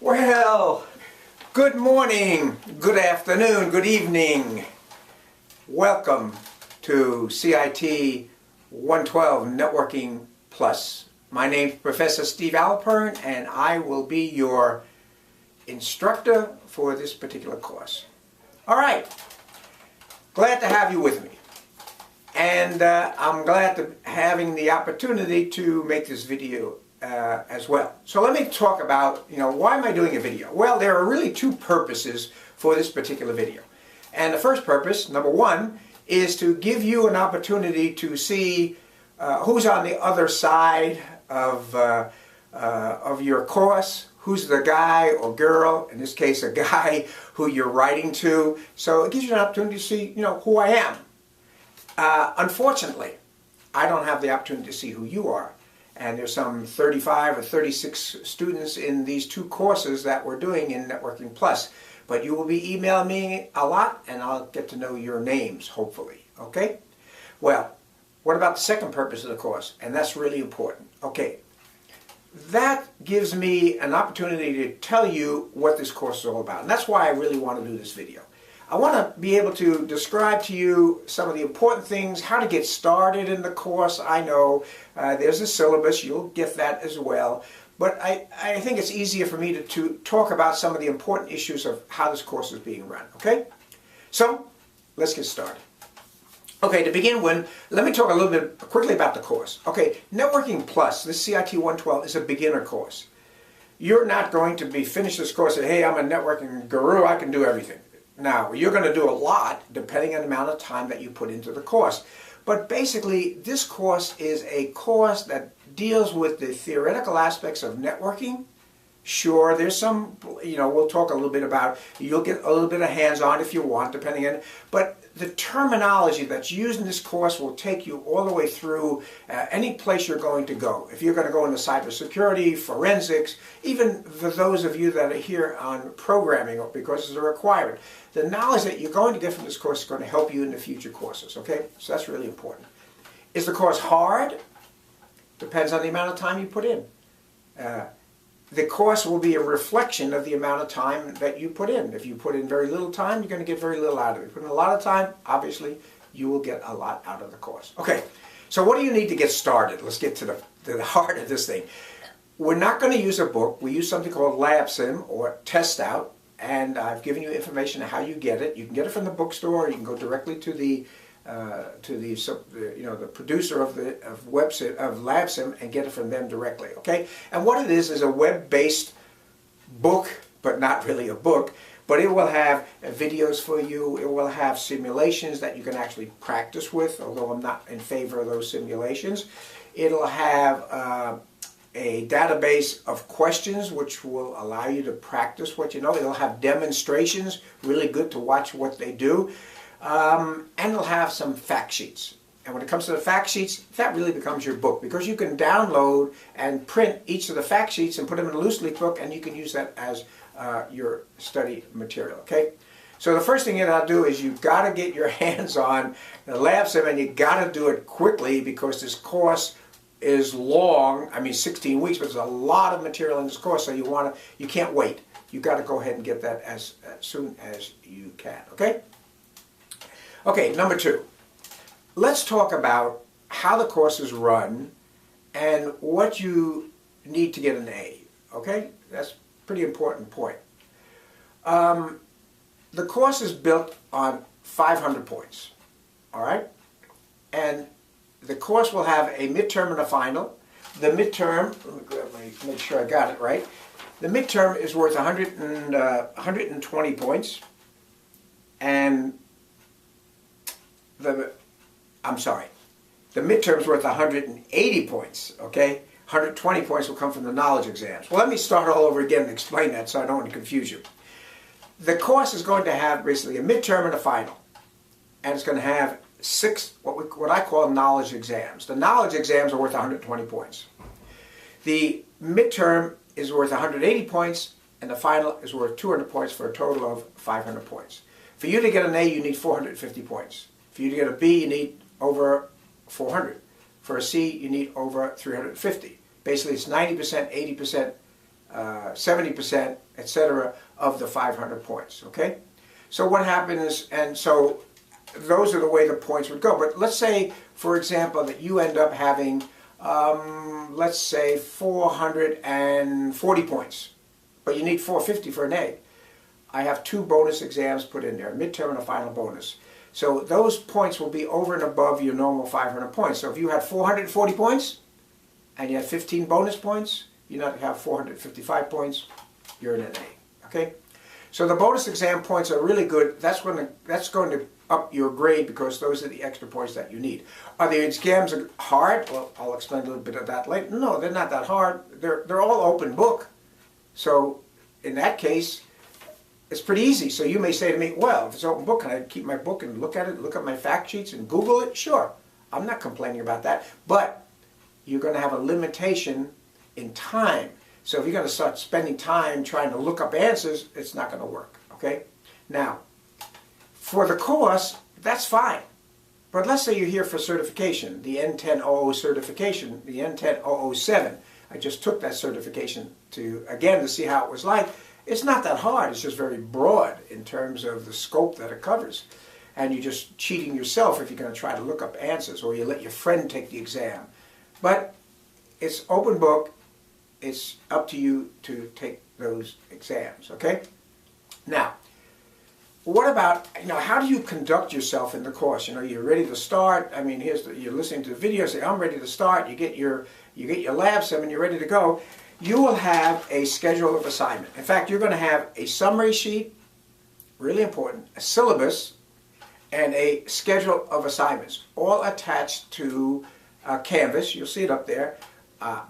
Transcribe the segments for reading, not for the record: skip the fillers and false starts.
Well, good morning, good afternoon, good evening. Welcome to CIT 112 Networking Plus. My name is Professor Steve Alpern, and I will be your instructor for this particular course. All right, glad to have you with me. And I'm glad to having the opportunity to make this video as well. So let me talk about, why am I doing a video? Well, there are really two purposes for this particular video. And the first purpose, number one, is to give you an opportunity to see who's on the other side of your course, who's the guy or girl, in this case a guy, who you're writing to. So it gives you an opportunity to see, who I am. Unfortunately, I don't have the opportunity to see who you are. And there's some 35 or 36 students in these two courses that we're doing in Networking Plus. But you will be emailing me a lot, and I'll get to know your names, hopefully. Okay? Well, what about the second purpose of the course? And that's really important. Okay. That gives me an opportunity to tell you what this course is all about. And that's why I really want to do this video. I want to be able to describe to you some of the important things, how to get started in the course. I know there's a syllabus, you'll get that as well. But I think it's easier for me to talk about some of the important issues of how this course is being run. Okay? So, let's get started. Okay, to begin with, let me talk a little bit quickly about the course. Okay, Networking Plus, this CIT 112, is a beginner course. You're not going to be finished this course and, hey, I'm a networking guru, I can do everything. Now, you're going to do a lot depending on the amount of time that you put into the course. But basically, this course is a course that deals with the theoretical aspects of networking. Sure, there's some, we'll talk a little bit about, you'll get a little bit of hands-on if you want, depending on, but the terminology that's used in this course will take you all the way through any place you're going to go. If you're going to go into cybersecurity, forensics, even for those of you that are here on programming, because it's a requirement, the knowledge that you're going to get from this course is going to help you in the future courses, okay? So that's really important. Is the course hard? Depends on the amount of time you put in. The course will be a reflection of the amount of time that you put in. If you put in very little time, you're going to get very little out of it. If you put in a lot of time, obviously, you will get a lot out of the course. Okay, so what do you need to get started? Let's get to the heart of this thing. We're not going to use a book. We use something called LabSim or Test Out, and I've given you information on how you get it. You can get it from the bookstore. You can go directly to the producer of LabSim and get it from them directly. Okay, and what it is a web-based book, but not really a book. But it will have videos for you. It will have simulations that you can actually practice with, although I'm not in favor of those simulations. It'll have a database of questions which will allow you to practice what you know. It'll have demonstrations, really good to watch what they do. And it'll have some fact sheets. And when it comes to the fact sheets, that really becomes your book, because you can download and print each of the fact sheets and put them in a loose leaf book, and you can use that as your study material. Okay? So the first thing that I'll do is you've got to get your hands on the LabSim, and you've got to do it quickly, because this course is long. I mean, 16 weeks, but there's a lot of material in this course, so you can't wait. You've got to go ahead and get that as soon as you can. Okay? Okay, number two. Let's talk about how the course is run and what you need to get an A. Okay? That's a pretty important point. The course is built on 500 points. All right? And the course will have a midterm and a final. The midterm, let me make sure I got it right. The midterm is worth 120 points. And the midterm's worth 180 points, okay? 120 points will come from the knowledge exams. Well, let me start all over again and explain that so I don't want to confuse you. The course is going to have basically a midterm and a final. And it's going to have 6, what I call knowledge exams. The knowledge exams are worth 120 points. The midterm is worth 180 points, and the final is worth 200 points for a total of 500 points. For you to get an A, you need 450 points. For you to get a B, you need over 400. For a C, you need over 350. Basically, it's 90%, 80%, 70%, etc. of the 500 points, okay? So what happens, and so those are the way the points would go. But let's say, for example, that you end up having, let's say, 440 points, but you need 450 for an A. I have 2 bonus exams put in there, a midterm and a final bonus. So those points will be over and above your normal 500 points. So if you had 440 points, and you had 15 bonus points, you now have 455 points, you're in an A, okay? So the bonus exam points are really good. That's going to up your grade because those are the extra points that you need. Are the exams hard? Well, I'll explain a little bit of that later. No, they're not that hard. They're all open book. So in that case, it's pretty easy. So you may say to me, well, if it's open book, can I keep my book and look at it, look at my fact sheets and Google it? Sure. I'm not complaining about that. But you're going to have a limitation in time. So if you're going to start spending time trying to look up answers, it's not going to work, okay? Now, for the course, that's fine. But let's say you're here for certification, the N1000 certification, the N10007. I just took that certification to see how it was like. It's not that hard. It's just very broad in terms of the scope that it covers. And you're just cheating yourself if you're going to try to look up answers, or you let your friend take the exam. But it's open book. It's up to you to take those exams, okay? Now, what about, how do you conduct yourself in the course? You're ready to start. I mean, you're listening to the video, say, I'm ready to start. You get your lab sim and you're ready to go. You will have a schedule of assignment. In fact, you're going to have a summary sheet, really important, a syllabus, and a schedule of assignments, all attached to Canvas. You'll see it up there.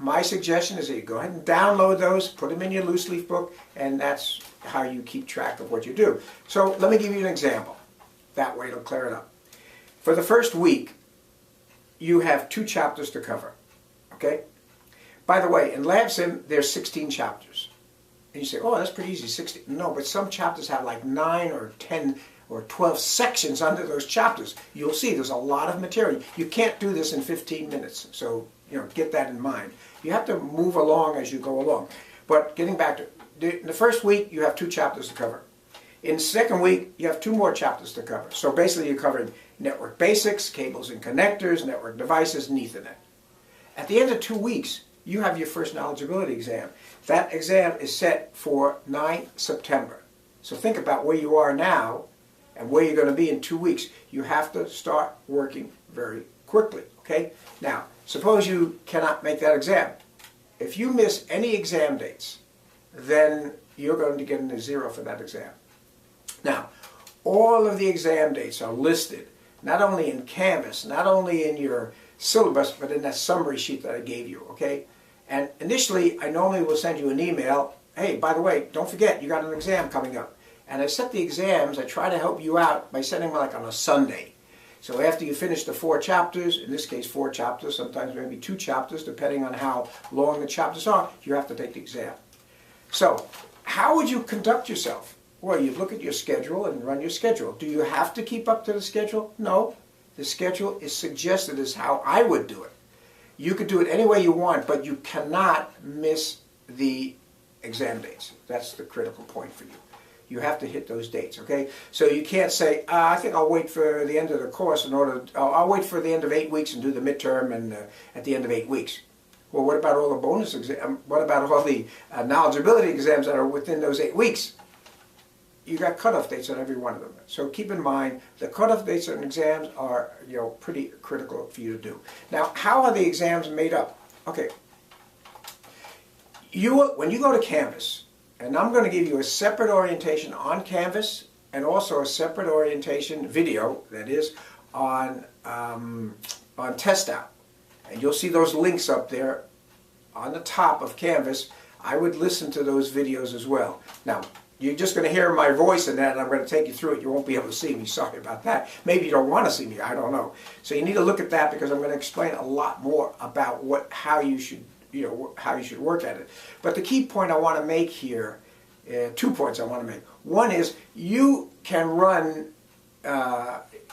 My suggestion is that you go ahead and download those, put them in your loose leaf book, and that's how you keep track of what you do. So let me give you an example. That way it'll clear it up. For the first week, you have 2 chapters to cover, okay? By the way, in LabSim, there's 16 chapters. And you say, oh, that's pretty easy, 16. No, but some chapters have like 9 or 10 or 12 sections under those chapters. You'll see there's a lot of material. You can't do this in 15 minutes, so get that in mind. You have to move along as you go along. But getting back to in the first week, you have 2 chapters to cover. In the second week, you have 2 more chapters to cover. So basically, you're covering network basics, cables and connectors, network devices, and Ethernet. At the end of 2 weeks, you have your first knowledgeability exam. That exam is set for 9 September. So think about where you are now and where you're going to be in 2 weeks. You have to start working very quickly, okay? Now, suppose you cannot make that exam. If you miss any exam dates, then you're going to get a 0 for that exam. Now, all of the exam dates are listed, not only in Canvas, not only in your syllabus, but in that summary sheet that I gave you, okay? And initially, I normally will send you an email, hey, by the way, don't forget, you got an exam coming up. And I set the exams, I try to help you out by sending them like on a Sunday. So after you finish the 4 chapters, in this case 4 chapters, sometimes maybe 2 chapters, depending on how long the chapters are, you have to take the exam. So, how would you conduct yourself? Well, you look at your schedule and run your schedule. Do you have to keep up to the schedule? No. The schedule is suggested as how I would do it. You could do it any way you want, but you cannot miss the exam dates. That's the critical point for you. You have to hit those dates, okay? So you can't say, I think I'll wait for the end of the course I'll wait for the end of 8 weeks and do the midterm and at the end of 8 weeks. Well, what about all the bonus exams? What about all the knowledgeability exams that are within those 8 weeks? You got cutoff dates on every one of them. So keep in mind, the cutoff dates on exams are pretty critical for you to do. Now, how are the exams made up? Okay, when you go to Canvas, and I'm going to give you a separate orientation on Canvas and also a separate orientation video, that is, on Test Out. And you'll see those links up there on the top of Canvas. I would listen to those videos as well. Now, you're just going to hear my voice in that, and I'm going to take you through it. You won't be able to see me. Sorry about that. Maybe you don't want to see me. I don't know. So you need to look at that because I'm going to explain a lot more about how you should work at it. But the key point I want to make here, 2 points I want to make. One is you can run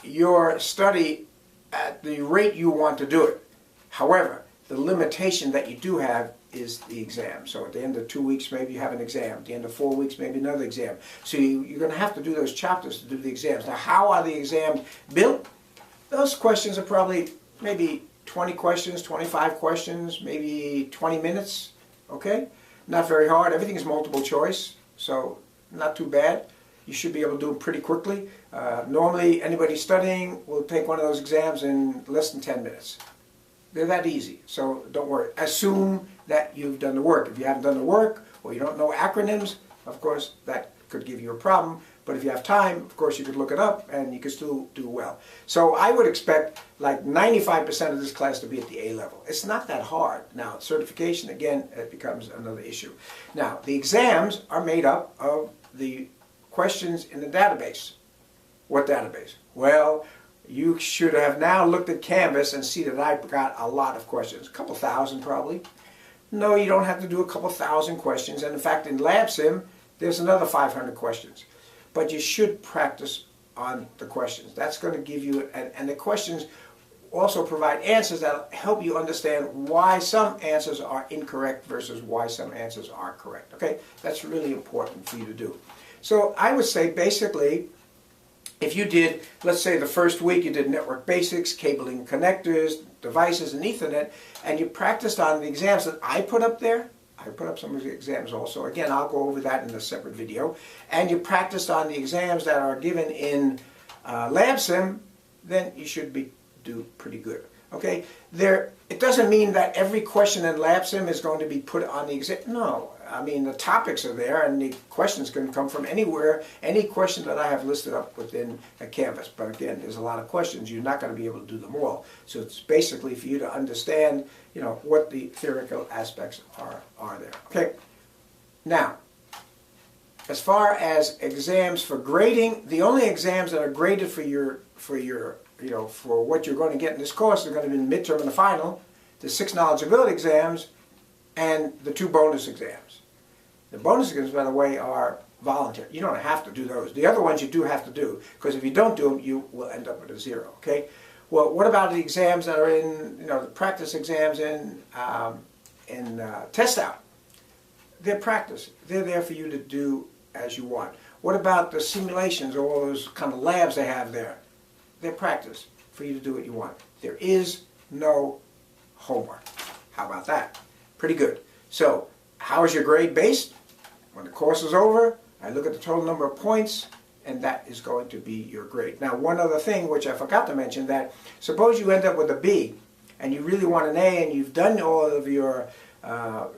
your study at the rate you want to do it. However, the limitation that you do have is the exam. So at the end of 2 weeks, maybe you have an exam. At the end of 4 weeks, maybe another exam. So you're going to have to do those chapters to do the exams. Now, how are the exams built? Those questions are probably maybe 20 questions, 25 questions, maybe 20 minutes, okay? Not very hard. Everything is multiple choice, so not too bad. You should be able to do them pretty quickly. Normally, anybody studying will take one of those exams in less than 10 minutes. They're that easy, so don't worry. Assume that you've done the work. If you haven't done the work, or you don't know acronyms, of course, that could give you a problem. But if you have time, of course, you could look it up and you could still do well. So I would expect like 95% of this class to be at the A level. It's not that hard. Now, certification, again, it becomes another issue. Now, the exams are made up of the questions in the database. What database? Well, you should have now looked at Canvas and see that I've got a lot of questions. A couple thousand probably. No, you don't have to do a couple thousand questions. And in fact, in LabSim, there's another 500 questions. But you should practice on the questions. That's going to give you, and the questions also provide answers that help you understand why some answers are incorrect versus why some answers are correct. Okay? That's really important for you to do. So I would say basically, if you did, let's say the first week you did network basics, cabling connectors, devices, and Ethernet, and you practiced on the exams that I put up there. I put up some of the exams also. Again, I'll go over that in a separate video. And you practiced on the exams that are given in LabSim, then you should do pretty good. Okay? It doesn't mean that every question in LabSim is going to be put on the exam. No. I mean, the topics are there, and the questions can come from anywhere, any question that I have listed up within a Canvas. But again, there's a lot of questions. You're not going to be able to do them all. So it's basically for you to understand, what the theoretical aspects are there. Okay. Now, as far as exams for grading, the only exams that are graded for what you're going to get in this course are going to be the midterm and the final, the 6 knowledgeability exams, and the 2 bonus exams. The bonus exams, by the way, are voluntary. You don't have to do those. The other ones you do have to do, because if you don't do them, you will end up with a 0. Okay. Well, what about the exams that are in, the practice exams in test out? They're practice. They're there for you to do as you want. What about the simulations or all those kind of labs they have there? They're practice for you to do what you want. There is no homework. How about that? Pretty good. So, how is your grade based? When the course is over, I look at the total number of points, and that is going to be your grade. Now, one other thing, which I forgot to mention, that suppose you end up with a B, and you really want an A, and you've done all of your,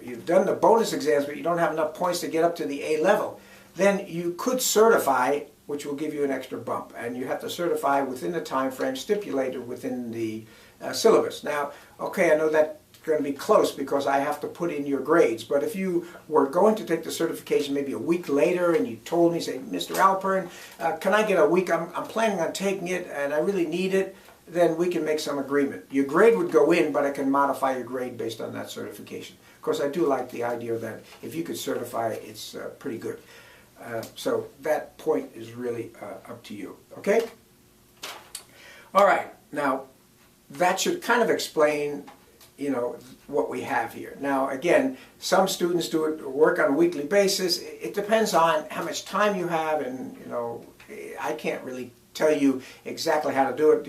you've done the bonus exams, but you don't have enough points to get up to the A level, then you could certify, which will give you an extra bump, and you have to certify within the time frame stipulated within the syllabus. Now, okay, I know that's going to be close because I have to put in your grades, but if you were going to take the certification maybe a week later and you told me, say, Mr. Alpern, can I get a week? I'm planning on taking it and I really need it, then we can make some agreement. Your grade would go in, but I can modify your grade based on that certification. Of course, I do like the idea that if you could certify, it's pretty good. So that point is really up to you. Okay? All right. Now, that should kind of explain what we have here. Now, again, some students work on a weekly basis. It depends on how much time you have, and I can't really tell you exactly how to do it.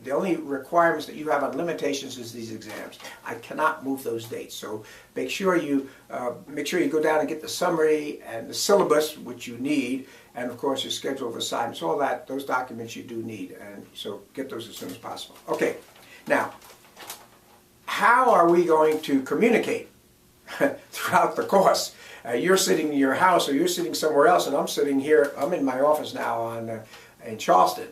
The only requirements that you have on limitations is these exams. I cannot move those dates. So make sure you go down and get the summary and the syllabus, which you need, and of course your schedule of assignments. All that, those documents you do need, and so get those as soon as possible. Okay, now, how are we going to communicate throughout the course? You're sitting in your house, or you're sitting somewhere else, and I'm sitting here. I'm in my office now in Charleston.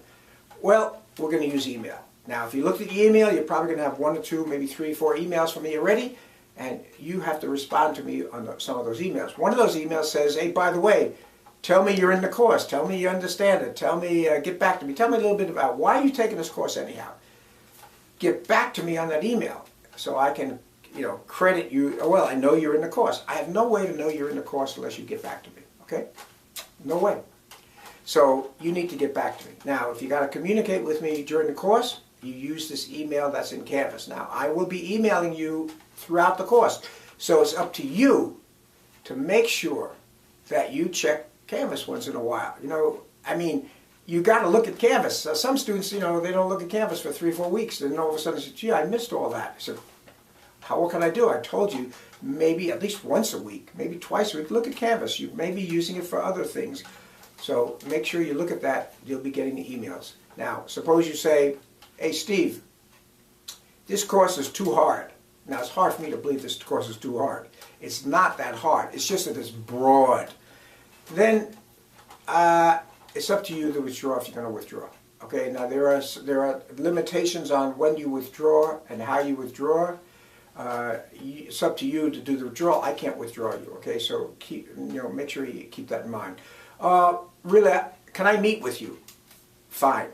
Well, we're going to use email. Now, if you looked at the email, you're probably going to have 1 or 2, maybe 3, 4 emails from me already, and you have to respond to me on some of those emails. One of those emails says, hey, by the way, tell me you're in the course. Tell me you understand it. Tell me, get back to me. Tell me a little bit about why are you taking this course anyhow. Get back to me on that email so I can, credit you. Well, I know you're in the course. I have no way to know you're in the course unless you get back to me. Okay? No way. So you need to get back to me. Now, if you got to communicate with me during the course, you use this email that's in Canvas. Now, I will be emailing you throughout the course. So it's up to you to make sure that you check Canvas once in a while. I mean, you got to look at Canvas. Some students, they don't look at Canvas for 3 or 4 weeks. Then all of a sudden they say, gee, I missed all that. I said, what can I do? I told you, maybe at least once a week, maybe twice a week, look at Canvas. You may be using it for other things. So make sure you look at that. You'll be getting the emails. Now, suppose you say, hey, Steve, this course is too hard. Now, it's hard for me to believe this course is too hard. It's not that hard. It's just that it's broad. Then it's up to you to withdraw if you're going to withdraw. Okay, now there are limitations on when you withdraw and how you withdraw. It's up to you to do the withdrawal. I can't withdraw you. Okay, so make sure you keep that in mind. Really, can I meet with you? Fine.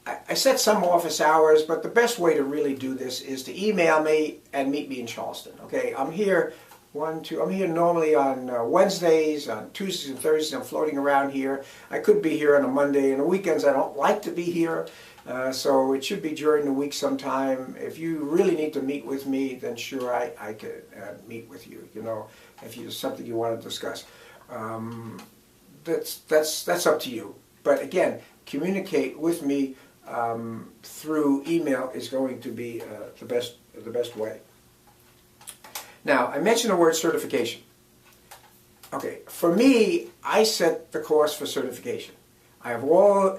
I set some office hours, but the best way to really do this is to email me and meet me in Charleston. Okay, I'm here I'm here normally on Wednesdays, on Tuesdays and Thursdays. I'm floating around here. I could be here on a Monday, and the weekends I don't like to be here, so it should be during the week sometime. If you really need to meet with me, then sure, I could meet with you. If there's something you want to discuss, that's up to you. But again, communicate with me through email is going to be the best way. Now, I mentioned the word certification. Okay, for me, I set the course for certification. I have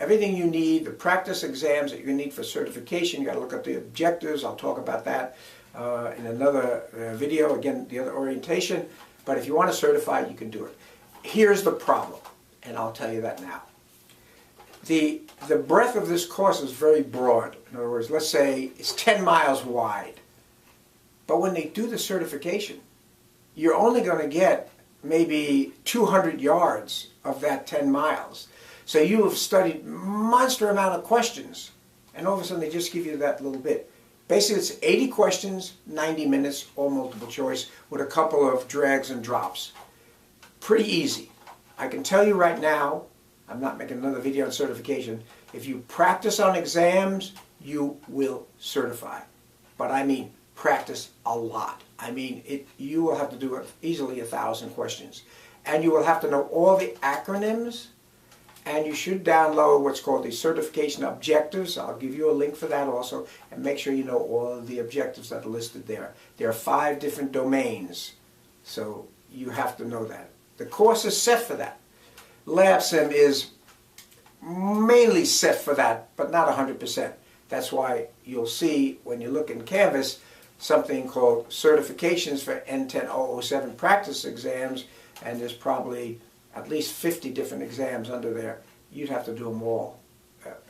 everything you need, the practice exams that you need for certification. You got to look at the objectives. I'll talk about that in another video. Again, the other orientation. But if you want to certify, you can do it. Here's the problem, and I'll tell you that now. The breadth of this course is very broad. In other words, let's say it's 10 miles wide. But when they do the certification, you're only going to get maybe 200 yards of that 10 miles. So you have studied monster amount of questions, and all of a sudden they just give you that little bit. Basically, it's 80 questions, 90 minutes, all multiple choice, with a couple of drags and drops. Pretty easy. I can tell you right now, I'm not making another video on certification, if you practice on exams, you will certify. But I mean practice a lot. I mean, you will have to do easily 1,000 questions. And you will have to know all the acronyms, and you should download what's called the certification objectives. I'll give you a link for that also, and make sure you know all of the objectives that are listed there. There are 5 different domains, so you have to know that. The course is set for that. LabSim is mainly set for that, but not 100%. That's why you'll see when you look in Canvas something called certifications for N10007 practice exams, and there's probably at least 50 different exams under there. You'd have to do them all,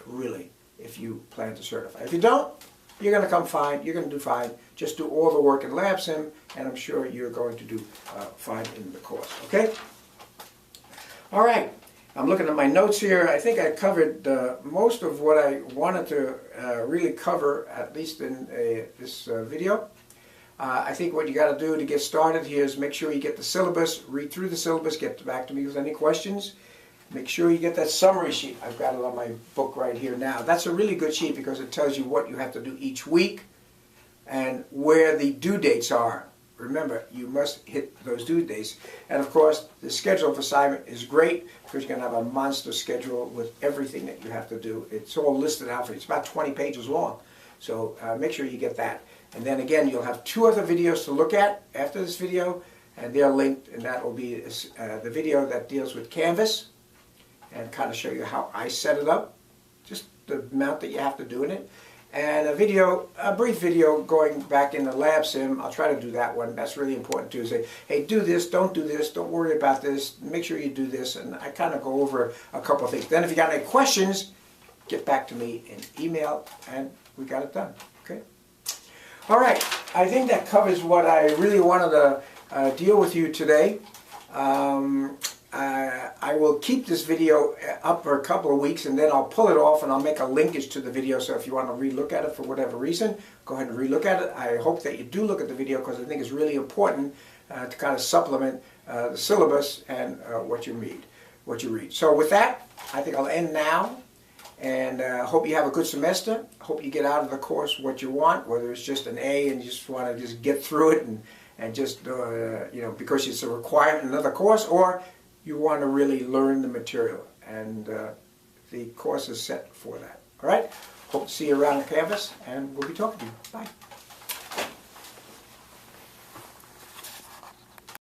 really, if you plan to certify. If you don't, you're going to come fine. You're going to do fine. Just do all the work in LabSim, and I'm sure you're going to do fine in the course. Okay? All right. I'm looking at my notes here. I think I covered most of what I wanted to really cover, at least in this video. I think what you got to do to get started here is make sure you get the syllabus, read through the syllabus, get back to me with any questions. Make sure you get that summary sheet. I've got it on my book right here now. That's a really good sheet because it tells you what you have to do each week and where the due dates are. Remember, you must hit those due dates. And of course, the schedule of assignment is great because you're going to have a monster schedule with everything that you have to do. It's all listed out for you. It's about 20 pages long. So make sure you get that. And then again, you'll have 2 other videos to look at after this video, and they're linked, and that will be the video that deals with Canvas and kind of show you how I set it up, just the amount that you have to do in it. And a brief video going back in the LabSim. I'll try to do that one. That's really important too. Say, hey, do this, don't worry about this, make sure you do this. And I kind of go over a couple of things. Then if you got any questions, get back to me in email, and we got it done. Okay? All right. I think that covers what I really wanted to deal with you today. I will keep this video up for a couple of weeks, and then I'll pull it off and I'll make a linkage to the video, so if you want to relook at it for whatever reason, go ahead and relook at it. I hope that you do look at the video because I think it's really important to kind of supplement the syllabus and what you read. So with that, I think I'll end now, and hope you have a good semester. Hope you get out of the course what you want, whether it's just an A and you just want to just get through it and just because it's a requirement, another course, or you want to really learn the material, and the course is set for that. All right. Hope to see you around campus, and we'll be talking to you. Bye.